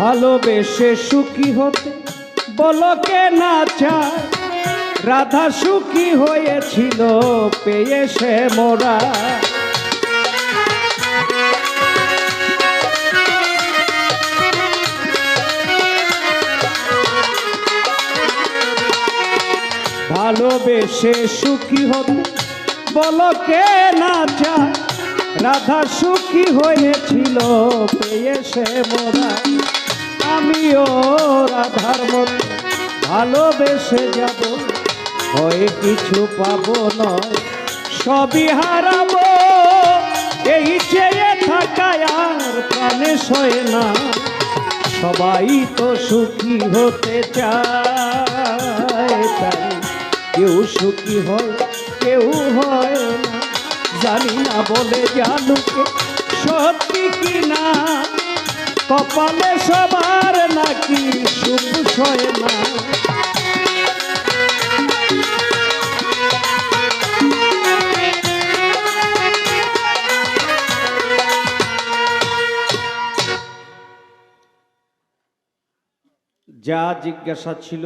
ভালোবেসে সুখী হতে বলো কে না চায়, রাধা সুখী হয়েছিল পেয়ে সে মোরা। ভালোবেসে সুখী হতে বলো কে না চায়, রাধা সুখী হয়েছিল পেয়ে সে মোরা। আমিও রাধার মতো ভালোবেসে যাব, হয় কিছু পাবো নয় সবই হারাবো। এই চেয়ে থাকায় আর প্রাণে সয় না, সবাই তো সুখী হতে চায়। তাই কেউ সুখী হয় কেউ হয় না, জানি না বলে জানুকে সত্যি কি না। কপালে সবার নাকি সুখ সয় না। যা জিজ্ঞাসা ছিল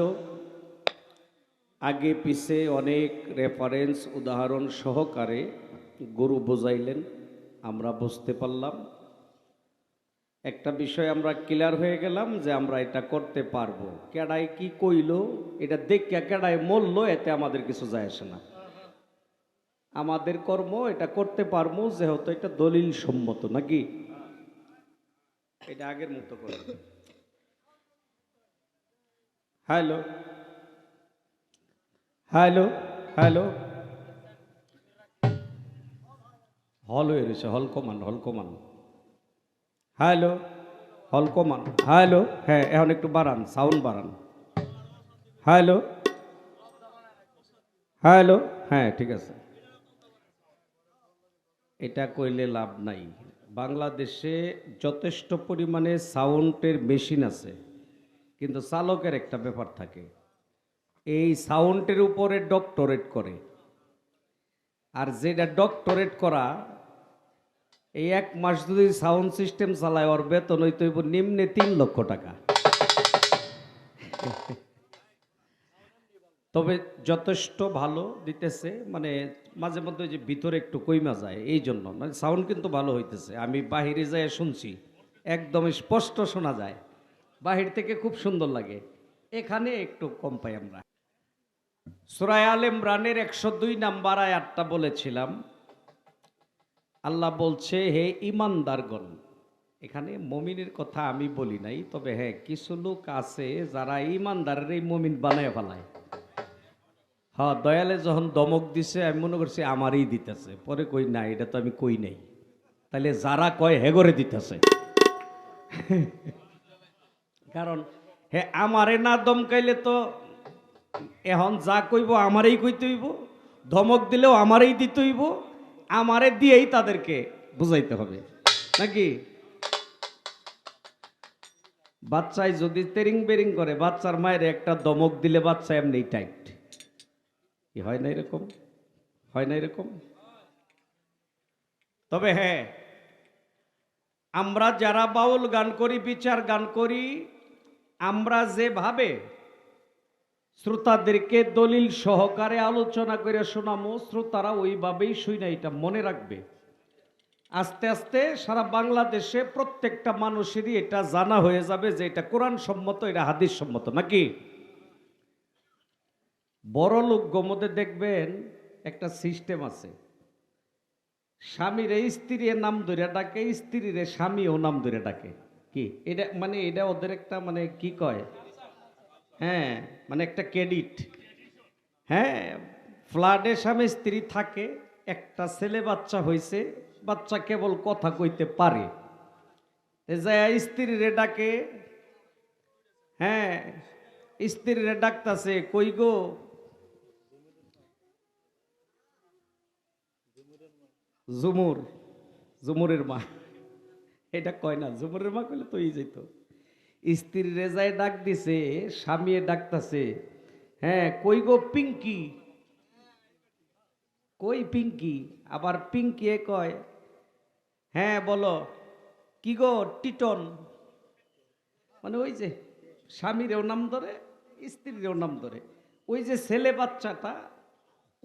আগে পিছে অনেক রেফারেন্স উদাহরণ সহকারে গুরু বোঝাইলেন, আমরা বুঝতে পারলাম। একটা বিষয় আমরা ক্লিয়ার হয়ে গেলাম যে আমরা এটা করতে পারবো। কেডাই কি কইল এটা দেখে কেডাই মরল এতে আমাদের কিছু যায় আসে না। আমাদের কর্ম এটা করতে পারবো, যেহেতু এটা দলিল সম্মত, নাকি? এটা আগের মতো করে। হ্যালো হ্যালো হ্যালো, হল হয়ে রয়েছে, হল কমান, হল কমান। হ্যালো, হল কমান। হ্যালো, হ্যাঁ এখন একটু বাড়ান, সাউন্ড বাড়ান। হ্যালো হ্যালো, হ্যাঁ ঠিক আছে। এটা কইলে লাভ নাই। বাংলাদেশে যথেষ্ট পরিমাণে সাউন্ডের মেশিন আছে, কিন্তু চালকের একটা ব্যাপার থাকে, এই সাউন্ডের উপরে ডক্টরেট করে। আর যেটা ডক্টরেট করা, এই এক মাস যদি সাউন্ড সিস্টেম চালায় ওর বেতন হইতে নিম্নে 3 লক্ষ টাকা। তবে যথেষ্ট ভালো দিতেছে, মানে মাঝে মধ্যে যে ভিতরে একটু কইমা যায়, এই জন্য মানে সাউন্ড কিন্তু ভালো হইতেছে। আমি বাহিরে যাই শুনছি, একদম স্পষ্ট শোনা যায়, বাহির থেকে খুব সুন্দর লাগে। এখানে একটু কম পাই আমরা। সূরা আলে ইমরানের 102 নাম্বার আয়াতটা বলেছিলাম। আল্লাহ বলছে, হে ঈমানদারগণ। এখানে মুমিনের কথা আমি বলি নাই, তবে হ্যাঁ কিছু লোক আছে যারা ঈমানদারের এই মুমিন বানায় ফেলায়। হ্যাঁ, দয়ালে যখন দমক দিছে আমি মনে করছি আমারই দিতেছে, পরে কই না এটা তো আমি কই নাই। তাহলে যারা কয় হেগরে দিতেছে। কারণ হে আমারে না দমকাইলে তো এখন যা কইব আমারই কইতে হইব, ধমক দিলেও আমারই দিতে হইব, আমারে দিয়েই তাদেরকে বুঝাইতে হবে, নাকি? বাচ্চায় যদি তেরিং বেরিং করে, বাচ্চার মায়ের একটা দমক দিলে বাচ্চা এমনি টাইট। কি হয় না এরকম? হয় না এরকম? তবে হ্যাঁ, আমরা যারা বাউল গান করি, বিচার গান করি, আমরা যেভাবে শ্রোতাদেরকে দলিল সহকারে আলোচনা করে শোনামো, শ্রোতারা ওইভাবেই শুনে, এটা মনে রাখবে। আস্তে আস্তে সারা বাংলাদেশে প্রত্যেকটা মানুষেরই এটা জানা হয়ে যাবে যে এটা কোরআন সম্মত, এটা হাদিস সম্মত, নাকি? বড় লোক মধ্যে দেখবেন একটা সিস্টেম আছে, স্বামীরে স্ত্রীর নাম ধরে ডাকে, স্ত্রীর স্বামীও নাম ধরে ডাকে। কি এটা মানে? এটা ওদের একটা মানে কি কয়, হ্যাঁ মানে একটা ক্রেডিট। হ্যাঁ, ফ্ল্যাটে স্বামী স্ত্রী থাকে, একটা ছেলে বাচ্চা হয়েছে, বাচ্চা কেবল কথা কইতে পারে, স্ত্রীরে ডাকে। হ্যাঁ, স্ত্রীরে ডাকতাছে, কই গো, ঝুমুর, ঝুমুরের মা। এটা কয় না, ঝুমুরের মা কইলে তো যেত। স্ত্রী রেজায় ডাক দিছে, স্বামী ডাকতাছে, হ্যাঁ কই গো পিঙ্কি, কই পিঙ্কি। আবার পিঙ্কি কয়, হ্যাঁ বলো, কি গো টিটন, মানে ওই যে স্বামীরেও নাম ধরে, স্ত্রীরেও নাম ধরে। ওই যে ছেলে বাচ্চাটা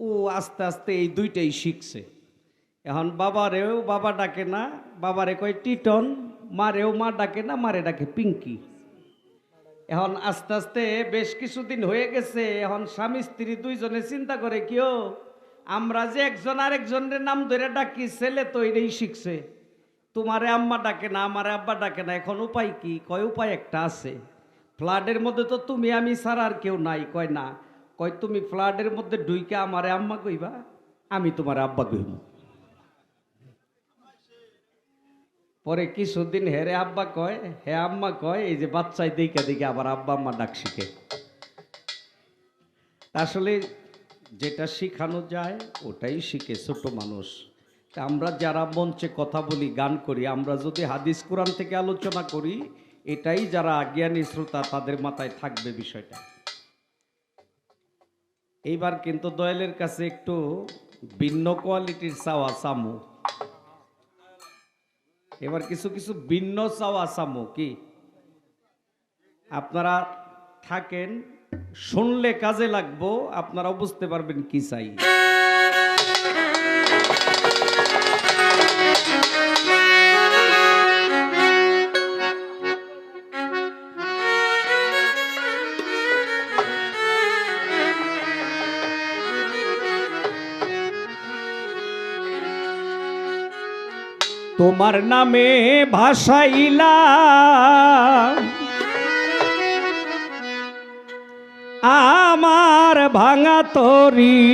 ও আস্তে আস্তে এই দুইটাই শিখছে। এখন বাবারেও বাবা ডাকে না, বাবারে কয় টিটন, মারেও মা ডাকে না, মারে ডাকে পিঙ্কি। এখন আস্তে আস্তে বেশ কিছুদিন হয়ে গেছে, এখন স্বামী স্ত্রী দুইজনে চিন্তা করে কিও আমরা যে একজন আরেকজনের নাম ধরে ডাকি, ছেলে তো এটাই শিখছে, তোমারে আম্মা ডাকে না, আমারে আব্বা ডাকে না, এখন উপায় কি? কয় উপায় একটা আছে, ফ্লাডের মধ্যে তো তুমি আমি ছাড়া আর কেউ নাই। কয় না, কয় তুমি ফ্লাডের মধ্যে ঢুইকে আমারে আম্মা কইবা, আমি তোমার আব্বা কইব। পরে কিছুদিন হেরে আব্বা কয়, হে আম্মা কয়, এই যে বাচ্চাই দিকে দিকে আবার আব্বা আম্মা ডাক শিখে। আসলে যেটা শিখানো যায় ওটাই শিখে ছোট মানুষ। আমরা যারা মঞ্চে কথা বলি, গান করি, আমরা যদি হাদিস কোরআন থেকে আলোচনা করি, এটাই যারা জ্ঞানী শ্রোতা তাদের মাথায় থাকবে বিষয়টা। এইবার কিন্তু দয়ালের কাছে একটু ভিন্ন কোয়ালিটির চাওয়া চামু, এবার কিছু কিছু ভিন্ন চাওয়া চামু। কি আপনারা থাকেন, শুনলে কাজে লাগবো, আপনারাও বুঝতে পারবেন কি চাই। তোমার নামে ভাসাইলাম আমার ভাঙা তরি,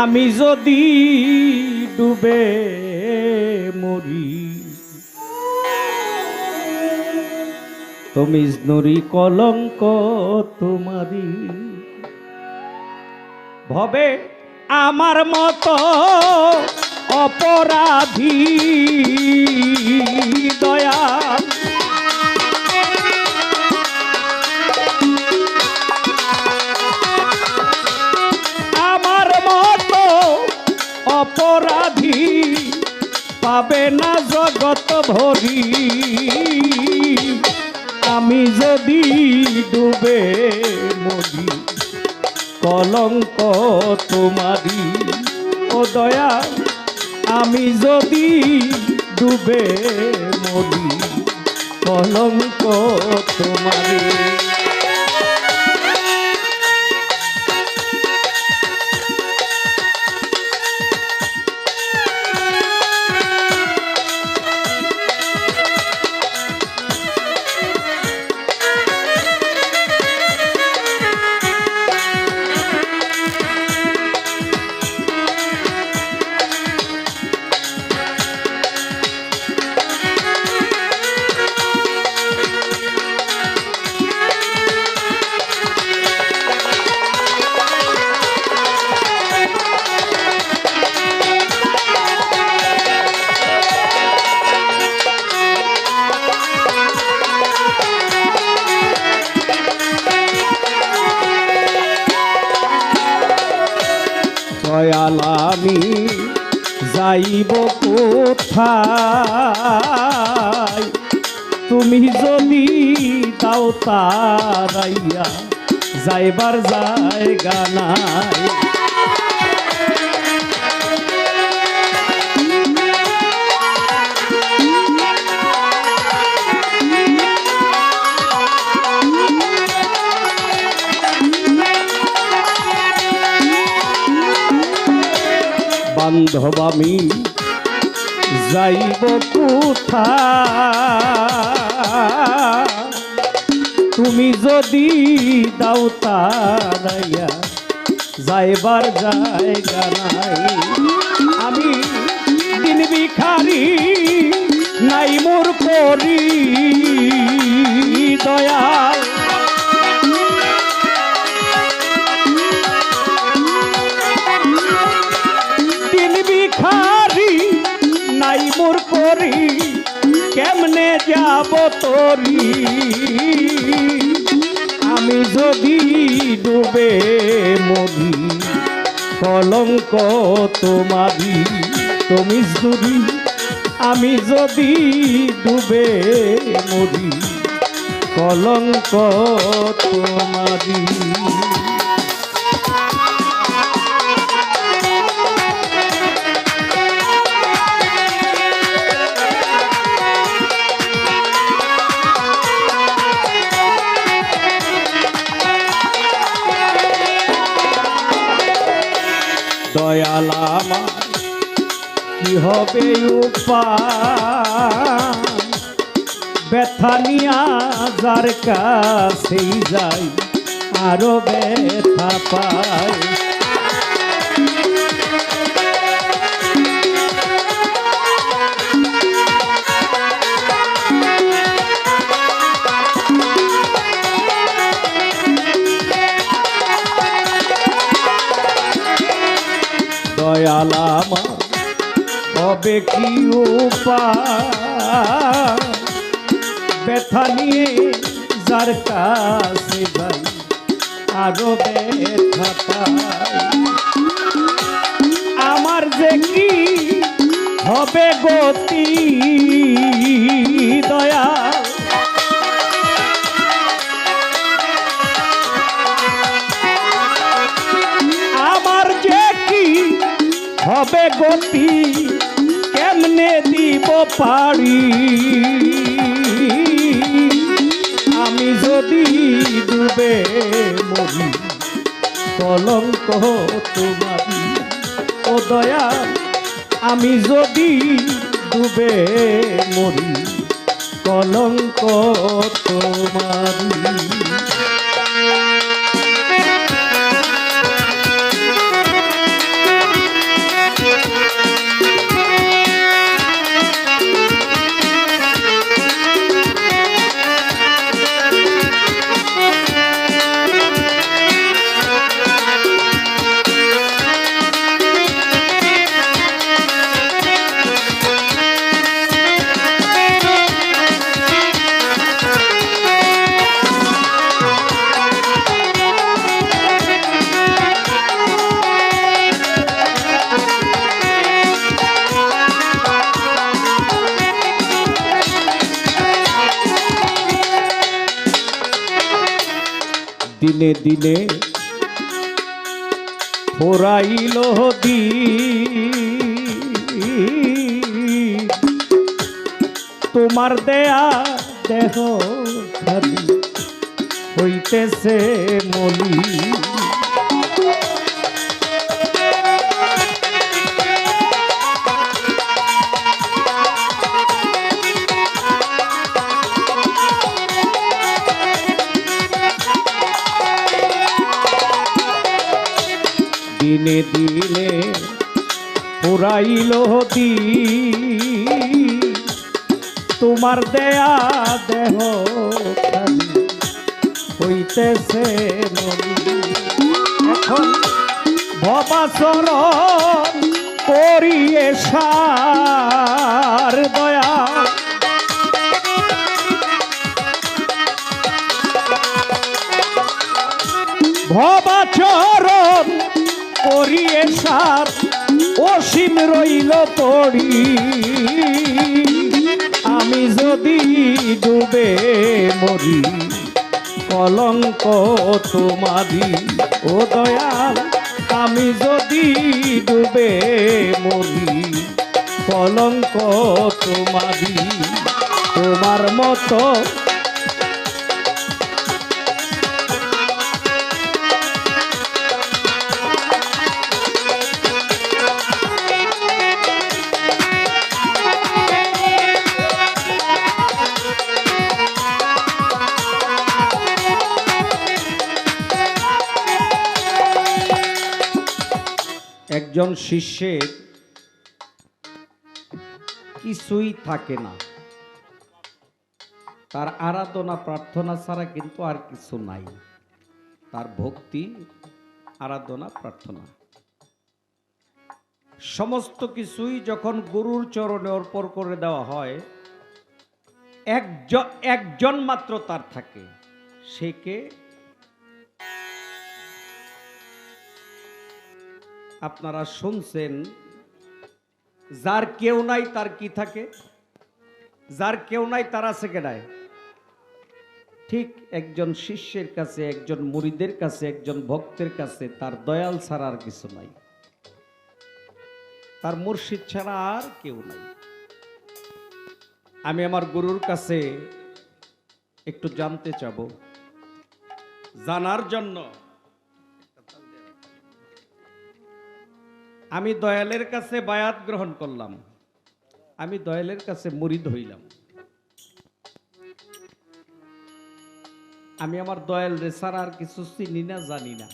আমি যদি ডুবে মরি, তুমি নরি কলঙ্ক তোমারি, ভবে আমার মতো অপরাধী দয়াল, আমার মতো অপরাধী পাবে না জগৎ ভরি, আমি যদি ডুবে মরি কলঙ্ক তোমারি, ও দয়া আমি যদি ডুবে মরি কলঙ্ক তোমারি। দয়াল আমি যাইব কোথায়, তুমি যদি দাও তারাইয়া যাইবার জায়গা নাই, বান্ধব আমি যাইব কোথায়, তুমি যদি দাও তারাইয়া যাইবার জায়গা নাই, আমি দিন ভিখারি নাই মোর পরি দয়াল, নাই মোর করি কেমনে যাব তোরি, আমি যদি ডুবে মরি কলঙ্ক তোমারি, তুমি যদি আমি যদি ডুবে মরি কলঙ্ক তোমারি। দয়াল আমার কি হবে উপায়, ব্যথা নিয়া যার কাছেই যাই আরো ব্যথা পায়। দয়াল আমার হবে কি উপায়, ব্যথা নিয়ে যার কাছে যাই আরো ব্যথা পাই। আমার যে কি হবে গতি দয়াল, আমার যে কি হবে গতি কেমনে দিব পারি। আমি যদি ডুবে মরি কলঙ্ক তোমারি। ও দয়াল আমি যদি ডুবে মরি কলঙ্ক তোমারি। দিনে দিনে ফোরাইল তোমার দেয়া দেহ খালি হইতেছে মলি। দিনে দিনে পুরাইল তোমার দেয়া দেহ খালি হইতেছে মলি। এখন ভবাচরণ করিয়ে সার দয়া, ভবাচরণ করিয়ে সার অসীম রইল পড়ি। আমি যদি ডুবে মরি কলঙ্ক তোমারি। ও দয়াল আমি যদি ডুবে মরি কলঙ্ক তোমারি। তোমার মতো একজন শিষ্যের কিছুই থাকে না, তার আরাধনা প্রার্থনা ছাড়া কিন্তু আর কিছু নাই। তার ভক্তি আরাধনা প্রার্থনা সমস্ত কিছুই যখন গুরুর চরণে অর্পণ করে দেওয়া হয়, একজন মাত্র তার থাকে, সে কে? আপনারা শুনছেন যার কেউ নাই তার কি থাকে? যার কেউ নাই তার আছে কেডায়? ঠিক একজন শিষ্যের কাছে, একজন মুরিদের কাছে, একজন ভক্তের কাছে তার দয়াল ছাড়া আর কিছু নাই, তার মুর্শিদ ছাড়া আর কেউ নাই। আমি আমার গুরুর কাছে একটু জানতে চাব, জানার জন্য আমি দয়ালের কাছে বায়াত গ্রহণ করলাম, আমি দয়ালের কাছে মুরিদ হইলাম। আমি আমার দয়াল রে ছাড়া আর কিছু চিনি না, জানি না।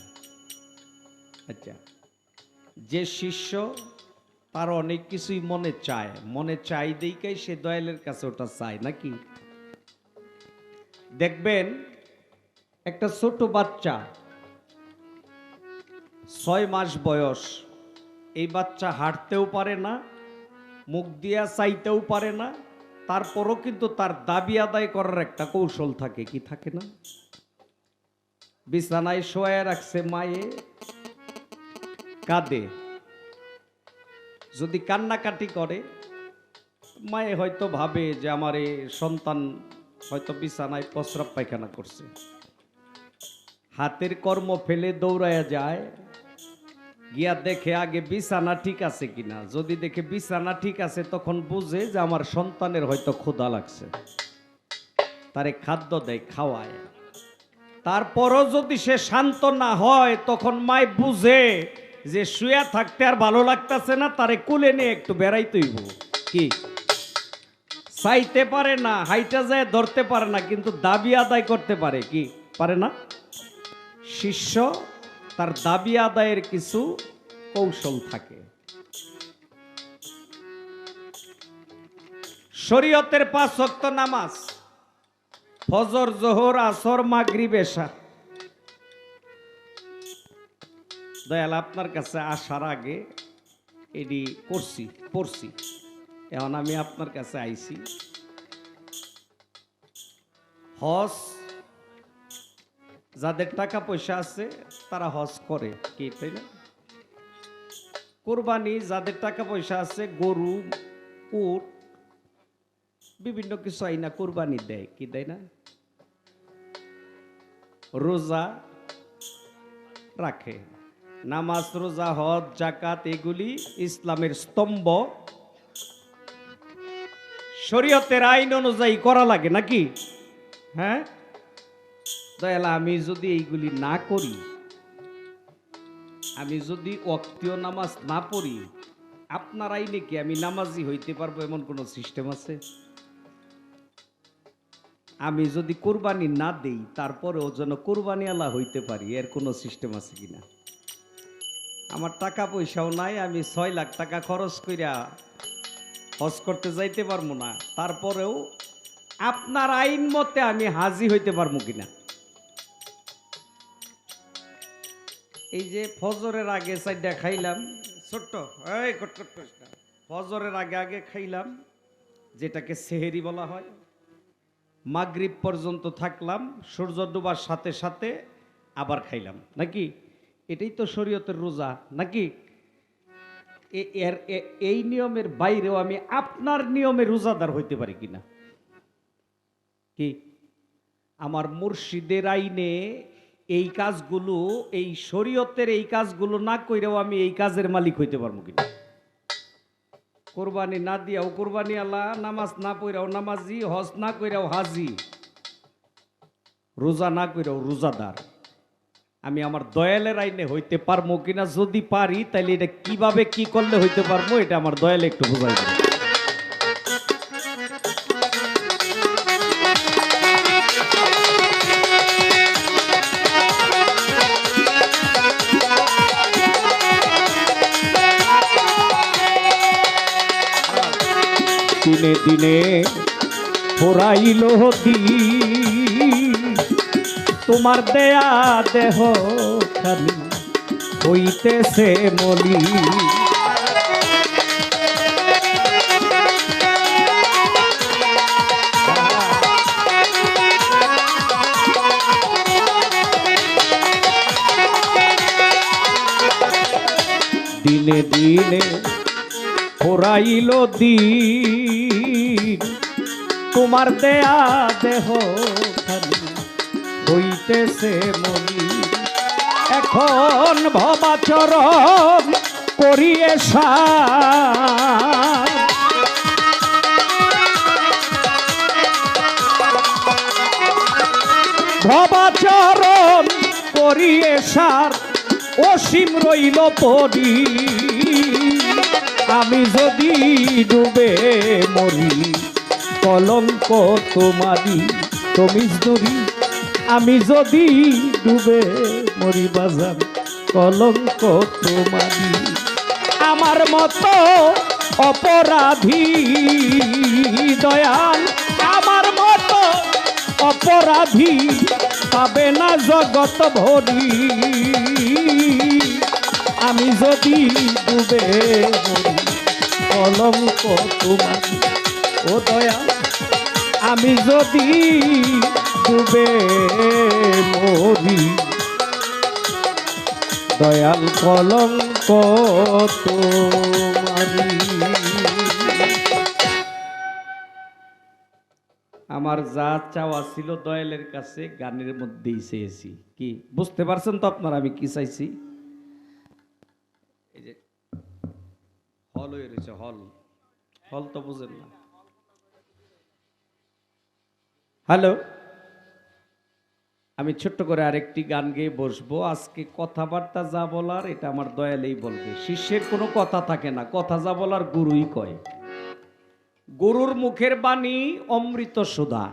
আচ্ছা, যে শিষ্য তার অনেক কিছুই মনে চায়, মনে চাই দেইকাই সে দয়ালের কাছে ওটা চায় নাকি? দেখবেন একটা ছোট বাচ্চা 6 মাস বয়স, এই বাচ্চা হাঁটতেও পারে না, মুখ দিয়া চাইতেও পারে না, তারপরও কিন্তু তার দাবি আদায় করার একটা কৌশল থাকে, কি থাকে না? বিছানায় শোয়া রাখছে মায়ে, কাঁদে, যদি কান্নাকাটি করে মায়ে হয়তো ভাবে যে আমার এই সন্তান হয়তো বিছানায় প্রস্রাব পায়খানা করছে, হাতের কর্ম ফেলে দৌড়ায়া যায়, গিয়া দেখে আগে বিছানা ঠিক আছে কিনা, যদি দেখে বিছানা ঠিক আছে তখন বুঝে যে আমার সন্তানের হয়তো ক্ষুধা লাগছে, তারে খাদ্য দেয়, খাওয়ায়। তারপরও যদি সে শান্ত না হয় তখন মায় বুঝে যে শুয়া থাকতে আর ভালো লাগতেছে না, তারে কুলে নিয়ে একটু বেড়াইতেইব। কি চাইতে পারে না, হাইটা যায় ধরতে পারে না, কিন্তু দাবি আদায় করতে পারে, কি পারে না? শিষ্য তার দাবি আদায়ের কিছু কৌশল থাকে। শরীয়তের 5 ওয়াক্ত নামাজ, ফজর, জোহর, আসর, মাগরিব, এশা। দয়াল আপনার কাছে আসার আগে এটি পড়ছি, এখন আমি আপনার কাছে আইছি। হজ যাদের টাকা পয়সা আছে তারা হজ করে, কি তাই না? কোরবানি যাদের টাকা পয়সা আছে, গরু, উট, বিভিন্ন কিছু আইনা কোরবানি দেয়, কি দেয় না? রোজা রাখে, নামাজ, রোজা, হজ, যাকাত এগুলি ইসলামের স্তম্ভ, শরীয়তের আইন অনুযায়ী করা লাগে নাকি? হ্যাঁ দয়াল, আমি যদি এইগুলি না করি, আমি যদি ওয়াক্তীয় নামাজ না পড়ি, আপনার আইনে কি আমি নামাজি হইতে পারবো এমন কোন সিস্টেম আছে? আমি যদি কোরবানি না দেই তারপরেও যেন কোরবানি আলা হইতে পারি, এর কোনো সিস্টেম আছে কিনা? আমার টাকা পয়সাও নাই, আমি 6 লাখ টাকা খরচ কইরা হজ করতে যাইতে পারবো না, তারপরেও আপনার আইন মতে আমি হাজি হইতে পারবো কিনা? এই যে ফজরের আগে 4টা খাইলাম, ছোট্ট ফজরের আগে আগে খাইলাম, যেটাকে সেহেরি বলা হয়, মাগরিব পর্যন্ত থাকলাম, সূর্য ডোবার সাথে সাথে আবার খাইলাম, নাকি? এটাই তো শরীয়তের রোজা, নাকি? এই নিয়মের বাইরেও আমি আপনার নিয়মে রোজাদার হইতে পারি কিনা? কি আমার মুর্শিদের আইনে এই কাজগুলো, এই শরীয়তের এই কাজগুলো না কইরাও আমি এই কাজের মালিক হইতে পারবো কিনা? কোরবানি না দিয়াও কোরবানি আল্লাহ, নামাজ না পড়াও নামাজি, হজ না কইরাও হাজি, রোজা না কইরাও রোজাদার, আমি আমার দয়ালের আইনে হইতে পারবো কিনা? যদি পারি তাহলে এটা কিভাবে কি করলে হইতে পারবো, এটা আমার দয়ালে একটু বুঝাই দেবে। দিনে দিনে পোড়াইল তোমার দেয়া দেহ খালি হইতেছে মলি, দিনে দিনে ফুরাইল দিন তোমার দেয়া দেহ খালি হইতেছে মনি এখন ভবাচরণ করিয়ে সার ভবাচরণ করিয়ে সার অসীম রইল পরি আমি যদি ডুবে মরি কলঙ্ক তোমারি তুমি দূরি আমি যদি ডুবে মরি বাজার কলঙ্ক তোমারি আমার মতো অপরাধী দয়াল আমার মতো অপরাধী পাবে না জগৎ ভরি আমি যদি ডুবে মরি কলঙ্ক তোমারি ও দয়াল আমি যদি ডুবে মরি দয়াল কলঙ্ক তোমারি আমার যা চাওয়া ছিল দয়ালের কাছে গানের মধ্যেই চেয়েছি কি বুঝতে পারছেন তো আপনারা আমি কি চাইছি এই যে হল হয়ে রয়েছে হল হল তো বুঝেন না হ্যালো আমি ছোট্ট করে আরেকটি গান গেয়ে বসবো আজকে কথাবার্তা যা বলার এটা আমার দয়ালেই বলবে শিষ্যের কোনো কথা থাকে না কথা যা বলার গুরুই কয় গরুর মুখের বাণী অমৃত সুধা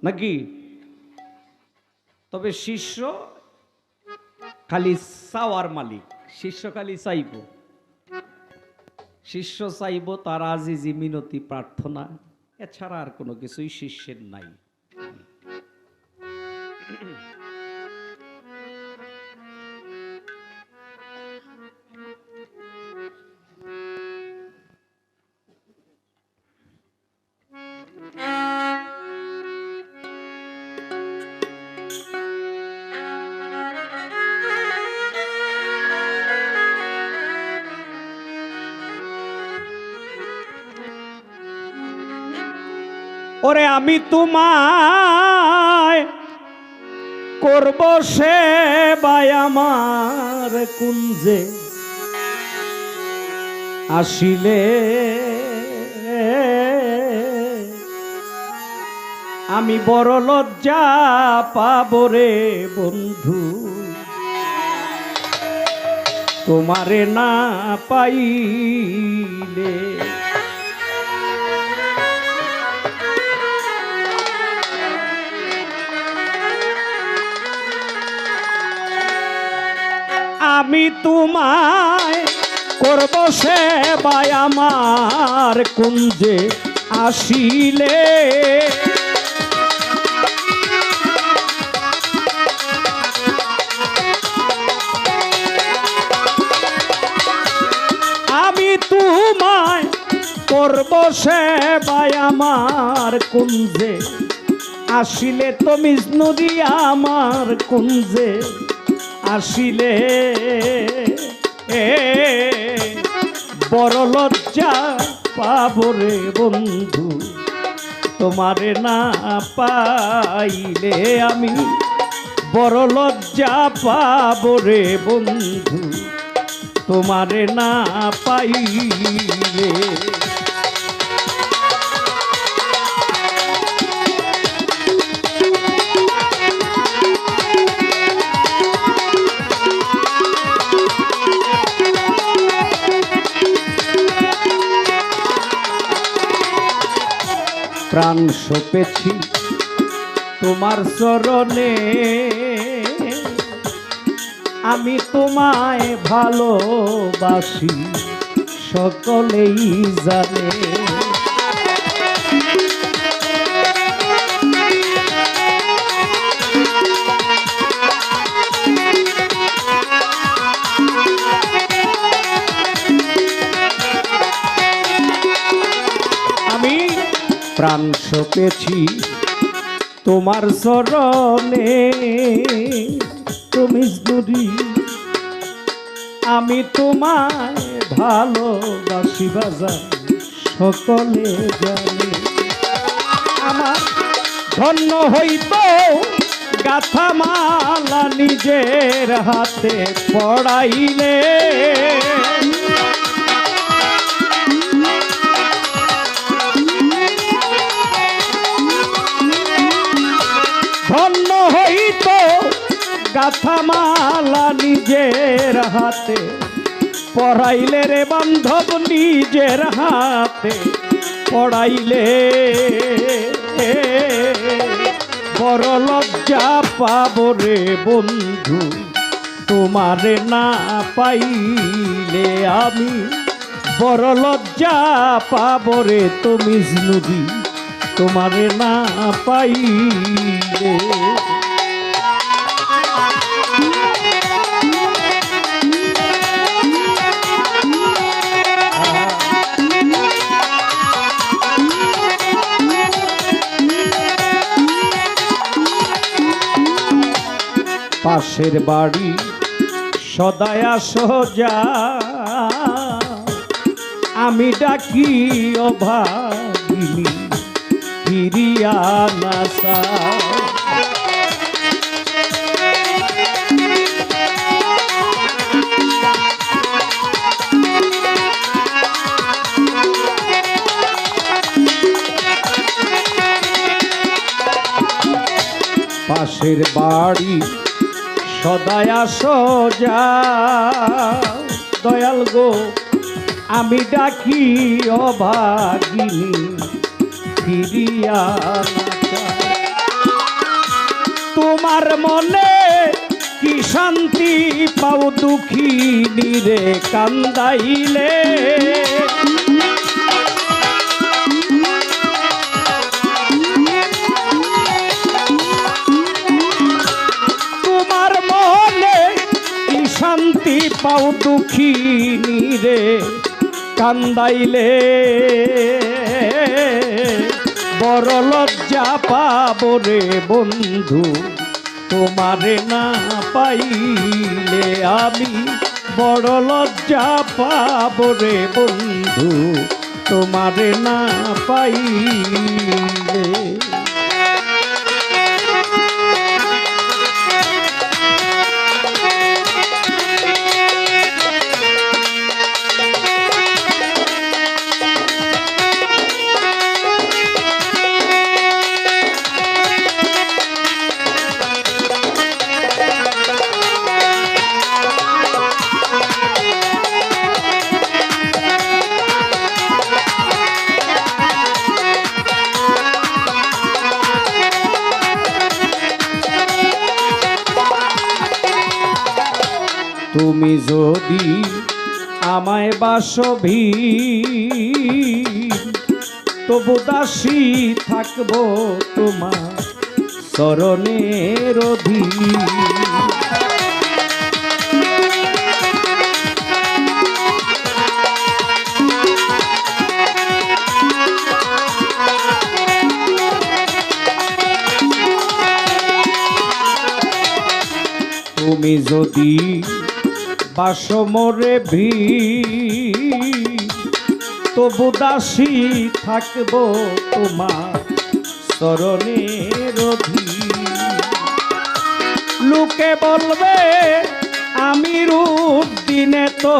নাকি তবে শিষ্য খালি চাওয়ার মালিক শিষ্য খালি চাইব শিষ্য চাইব তার আজিজি মিনতি প্রার্থনা এছাড়া আর কোনো কিছুই শিষ্যের নাই ওরে আমি তোমায় করব সেবায় আমার কুঞ্জে আসিলে আমি বড় লজ্জা পাবো রে বন্ধু তোমারে না পাইলে আমি তোমায় করব সেবায় আমার কুঞ্জে আসিলে আমি তোমায় করব সেবায় আমার কুঞ্জে আসিলে তুমি নদী আমার কুঞ্জে আসিলে বড় লজ্জা পাবো রে বন্ধু তোমারে না পাইলে আমি বড় লজ্জা পাবো রে বন্ধু তোমারে না পাইলে প্রাণ সপেছি তোমার চরণে আমি তোমায় ভালোবাসি সকলেই জানে আমি প্রাণ সপেছি তোমার চরণে তুমি যদি আমি তোমায় ভালোবাসি বাজান সকলে জানে। আমার ধন্য হইতো গাথা মালা নিজের হাতে পড়াইলে, ধন্য হইতো গাথা মালা নিজের হাতে পড়াইলে রে বান্ধব নিজের হাতে পড়াইলে। বড় লজ্জা পাব রে বন্ধু তোমারে না পাইলে, আমি বড় লজ্জা পাব রে তুমি নদী তোমারে না পাইলে। পাশের বাড়ি সদায় সোজা আমি ডাকি অভাগিনী ফিরিয়া নাসা। পাশের বাড়ি সদায় সোজা দয়াল গো আমি ডাকি অভাগিনী ফিরিয়া নাসা। তোমার মনে কি শান্তি পাও দুঃখিনী রে কান্দাইলে, তোমার মনে কি শান্তি পাও দুঃখিনী রে কান্দাইলে। বড় লজ্জা পাব রে বন্ধু তোমারে না পাইলে, আমি বড় লজ্জা পাব রে বন্ধু তোমারে না পাইলে। তুমি যদি আমায় বাসবি তবু দাসী থাকব তোমার চরণের অধীন। তুমি যদি বাসমরে ভি তবু দাসী থাকব তোমার চরণের অধীন। লোকে বলবে আমি রূপ দিনে তো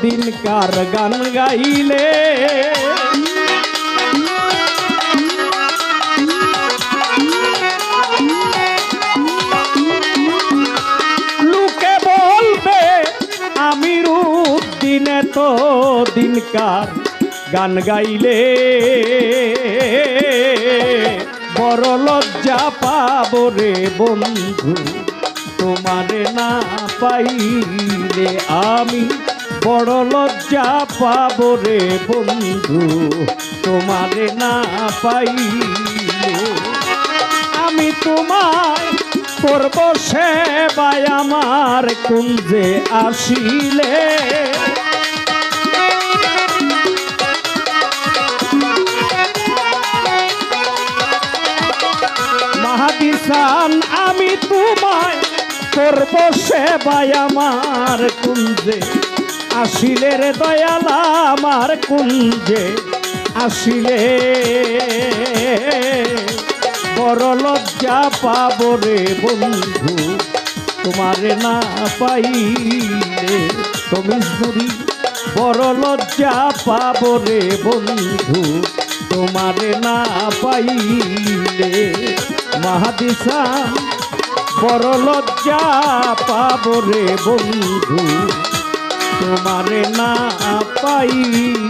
দিনকার গান গাইলে, আমি রূপ দিনে তো দিনকার গান গাইলে। বড় লজ্জা পাব রে বন্ধু তোমারে না পাইলে, আমি বড় লজ্জা পাব রে বন্ধু তোমারে না পাইলে। আমি তোমায় করব সেবায় আমার কুঞ্জে আসিলে, মাহাদিসান আমি তোমায় করব সেবাই আমার কুঞ্জে আসিলে রে দয়াল আমার কুঞ্জে আসিলে বড় লজ্জা পাব রে বন্ধু তোমারে না পাইলে তুমি শুনি বড় লজ্জা পাব রে বন্ধু তোমারে না পাইলে মাহাদিসা বড় লজ্জা পাব রে বন্ধু তোমারে না পাইলে